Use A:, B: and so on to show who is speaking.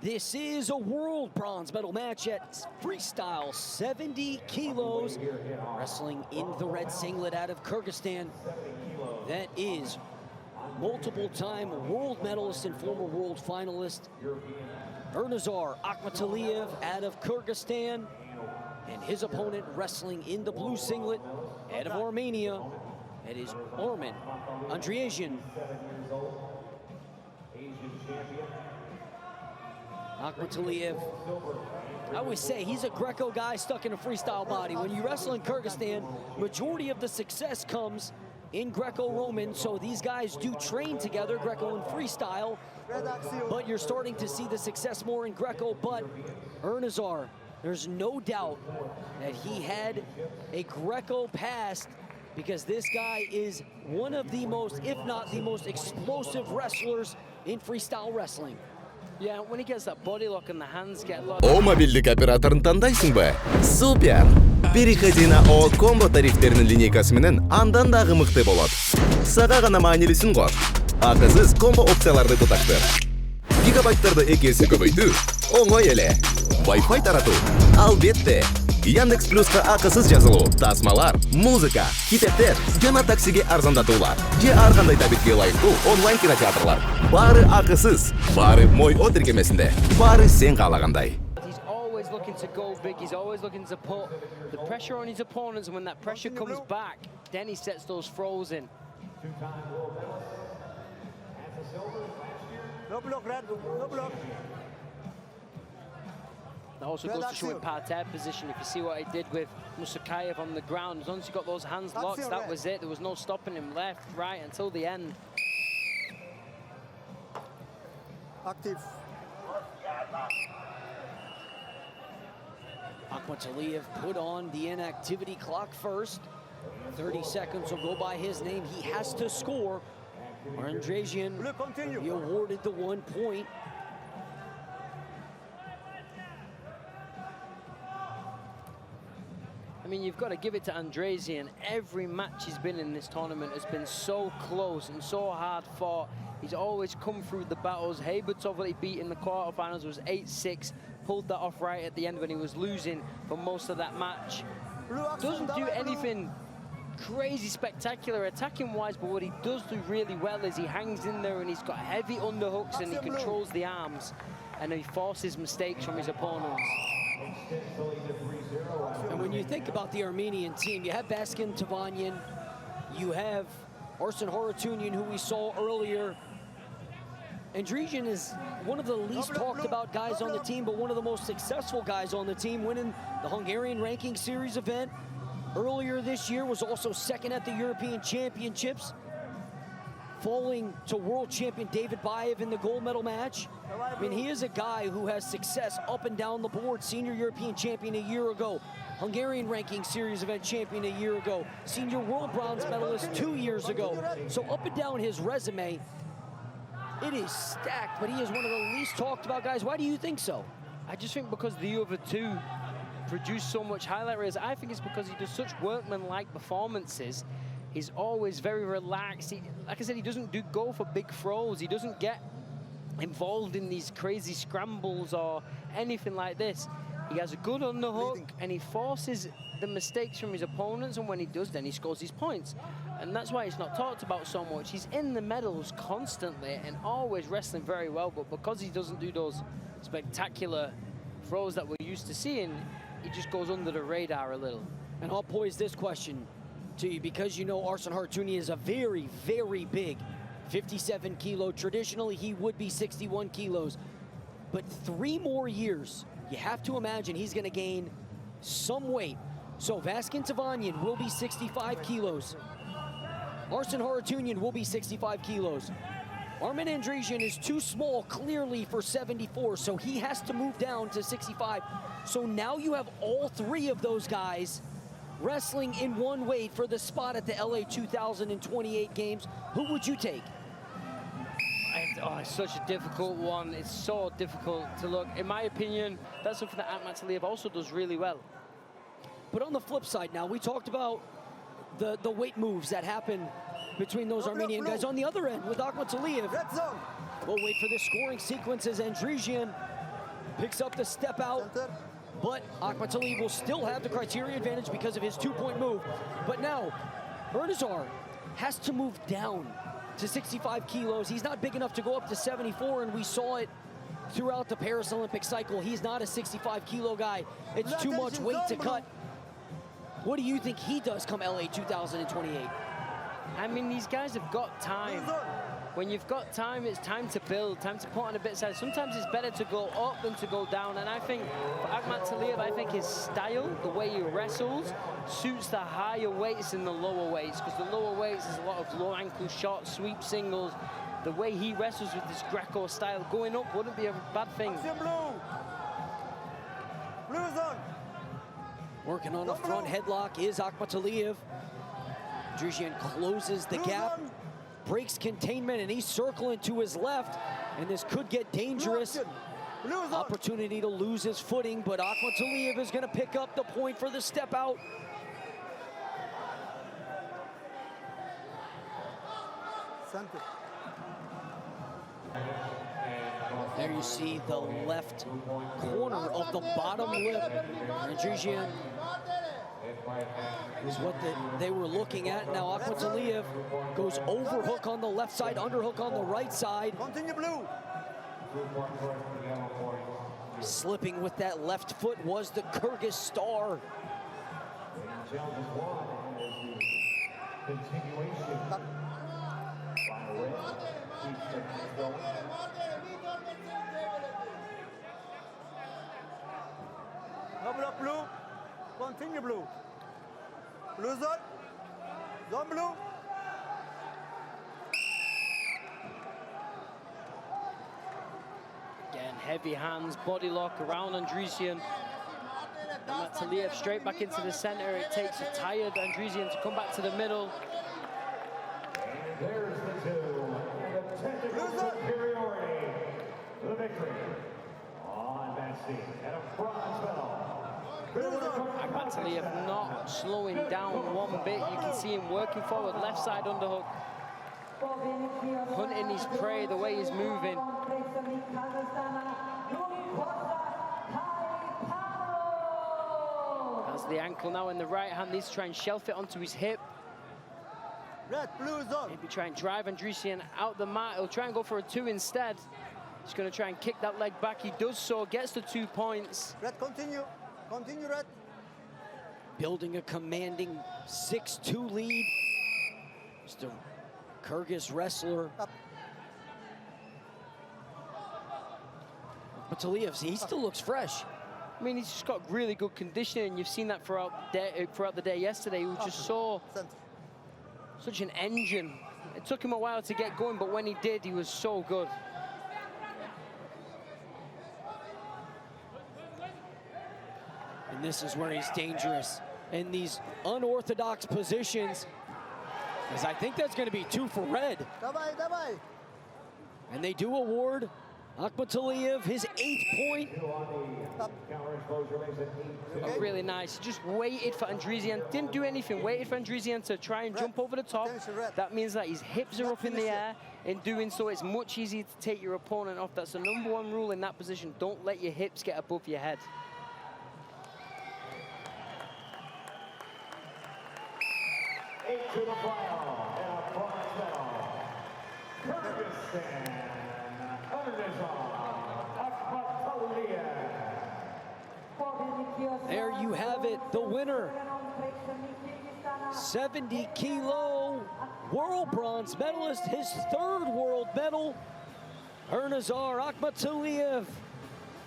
A: This is a world bronze medal match at freestyle 70 kilos. Wrestling in the red singlet out of Kyrgyzstan. That is multiple-time world medalist and former world finalist Ernazar Akmatalie out of Kyrgyzstan. And his opponent wrestling in the blue singlet out of Armenia. That is Armyan Andreasyandı. Akmataliev, I always say he's a Greco guy stuck in a freestyle body. When you wrestle in Kyrgyzstan, majority of the success comes in Greco-Roman, so these guys do train together, Greco and freestyle, but you're starting to see the success more in Greco. But Ernazar, there's no doubt that he had a Greco past, because this guy is one of the most, if not the most explosive wrestlers in freestyle wrestling.
B: Yeah, when he gets that body lock and the hands get locked.
C: О мобильдик операторын тандайсыңбы? Супер! Переходи на О комбо тарифтеринин линейкасы менен андан дагы мыкты болот. Сага гана маанилисин кор. Акысыз комбо опцияларды бутактыр. Гигабайттарды 2 эсе көбөйтүү оңой эле. Wi-Fi таратуу албетте. Яндекс Плюска акысыз жазылуу, тасмалар, музыка, китептер, жана таксиге арзандатуулар. Же ар кандай табитке ылайыктуу онлайн кинотеатрлар. Баары акысыз, баары мой о тиркемесинде, баары сен каалагандай.
B: He's always looking to go big. He's always looking to put the pressure on his opponents, and when that pressure comes back, then he sets those throws in.
D: No block, Red. No block.
B: That also goes to show in parterre position. If you see what he did with Musakayev on the ground, as long as he got those hands locked, that was it. There was no stopping him left, right, until the end.
D: Active.
A: Akmataliev put on the inactivity clock first. 30 seconds will go by his name. He has to score. Andreasyandı, he awarded the 1 point.
B: I mean, you've got to give it to Andreasyandı. Every match he's been in this tournament has been so close and so hard fought. He's always come through the battles. Heibertov, that he beat in the quarterfinals, was 8-6. Pulled that off right at the end when he was losing for most of that match. Doesn't do anything crazy spectacular attacking-wise, but what he does do really well is he hangs in there and he's got heavy underhooks and he controls the arms and he forces mistakes from his opponents.
A: And when you think about the Armenian team, you have Baskin Tavanyan, you have Arsen Harutyunyan, who we saw earlier. Andreasyandı is one of the least talked about guys on the team, but one of the most successful guys on the team, winning the Hungarian Ranking Series event earlier this year, was also second at the European Championships, falling to world champion David Bayev in the gold medal match. I mean, he is a guy who has success up and down the board. Senior European champion a year ago, Hungarian Ranking Series event champion a year ago, senior world bronze medalist 2 years ago. So up and down his resume, it is stacked, but he is one of the least talked about guys. Why do you think so?
B: I just think because the other two produce so much highlight rays. I think it's because he does such workman-like performances. He's always very relaxed. Like I said, he doesn't go for big throws. He doesn't get involved in these crazy scrambles or anything like this. He has a good underhook and he forces the mistakes from his opponents, and when he does, then he scores his points. And that's why he's not talked about so much. He's in the medals constantly and always wrestling very well, but because he doesn't do those spectacular throws that we're used to seeing, he just goes under the radar a little.
A: And I'll pose this question to you, because you know Arsen Harutyunyan is a very, very big 57 kilo. Traditionally, he would be 61 kilos. But 3 more years, you have to imagine he's going to gain some weight. So Baskin Tavanyan will be 65 kilos. Arsen Harutyunyan will be 65 kilos. Armyan Andreasyandı is too small, clearly, for 74, so he has to move down to 65. So now you have all 3 of those guys wrestling in one weight for the spot at the LA 2028 games. Who would you take?
B: It's such a difficult one. It's so difficult to look. In my opinion, that's something that Akmataliev also does really well.
A: But on the flip side now, we talked about the weight moves that happen between those Armenian guys. On the other end, with Akmataliev, we'll wait for the scoring sequence as Andreasyandı Picks up the step out.
D: Center.
A: But Akmataliev will still have the criteria advantage because of his 2-point move. But now, Ernazar has to move down to 65 kilos. He's not big enough to go up to 74, and we saw it throughout the Paris Olympic cycle. He's not a 65-kilo guy. It's too much weight to cut. What do you think he does come LA 2028?
B: I mean, these guys have got time. When you've got time, it's time to build, time to put on a bit of size. Sometimes it's better to go up than to go down. And I think for Akmataliev, I think his style, the way he wrestles, suits the higher weights than the lower weights. Because the lower weights, there's a lot of low ankle shots, sweep singles. The way he wrestles with this Greco style, going up wouldn't be a bad thing.
D: Blue zone.
A: Working on a front headlock is Akmataliev. Andreasyandy closes the gap, breaks containment, and he's circling to his left. And this could get dangerous. Opportunity to lose his footing, but Akmataliev is going to pick up the point for the step out.
D: Center.
A: There you see the left corner of the bottom lip. Andreasyandy is what they were looking at. Now Akmataliev goes overhook on the left side, underhook on the right side.
D: Continue blue.
A: Slipping with that left foot was the Kyrgyz star.
D: No block blue. Continue blue. Blue zone. Zone blue.
B: Again, heavy hands, body lock around Andreasyandy. Akmataliev straight back into the center. It takes a tired Andreasyandy to come back to the middle.
E: There's the two. And the technical superiority. The victory on that scene at a bronze medal.
B: Akmataliev not slowing down one bit. You can see him working forward, left side underhook. Hunting his prey, the way he's moving. Has the ankle now in the right hand, needs to try and shelf it onto his hip.
D: Red, blue zone.
B: Maybe try and drive Andreasyandy out the mat. He'll try and go for a 2 instead. He's going to try and kick that leg back. He does so, gets the 2 points.
D: Red, continue. Continue, Red.
A: Building a commanding 6-2 lead. Just a Kyrgyz wrestler.
D: Up.
A: Akmataliev, he still looks fresh.
B: I mean, he's just got really good conditioning. You've seen that throughout the day yesterday. He was just such an engine. It took him a while to get going, but when he did, he was so good.
A: And this is where he's dangerous in these unorthodox positions. Because I think that's going to be 2 for red.
D: Давай, давай.
A: And they do award Akmataliev his 8th point.
B: Got really nice. He just waited for Andreasyandy. Didn't do anything. Waited for Andreasyandy to try and jump over the top. That means that his hips are up in the air. In doing so, it's much easier to take your opponent off. That's the #1 rule in that position. Don't let your hips get above your head.
E: To the final and a bronze medal. Kyrgyzstan, Ernazar Akmatalia.
A: There you have it, the winner. 70-kilo world bronze medalist, his 3rd world medal. Ernazar Akmataliev.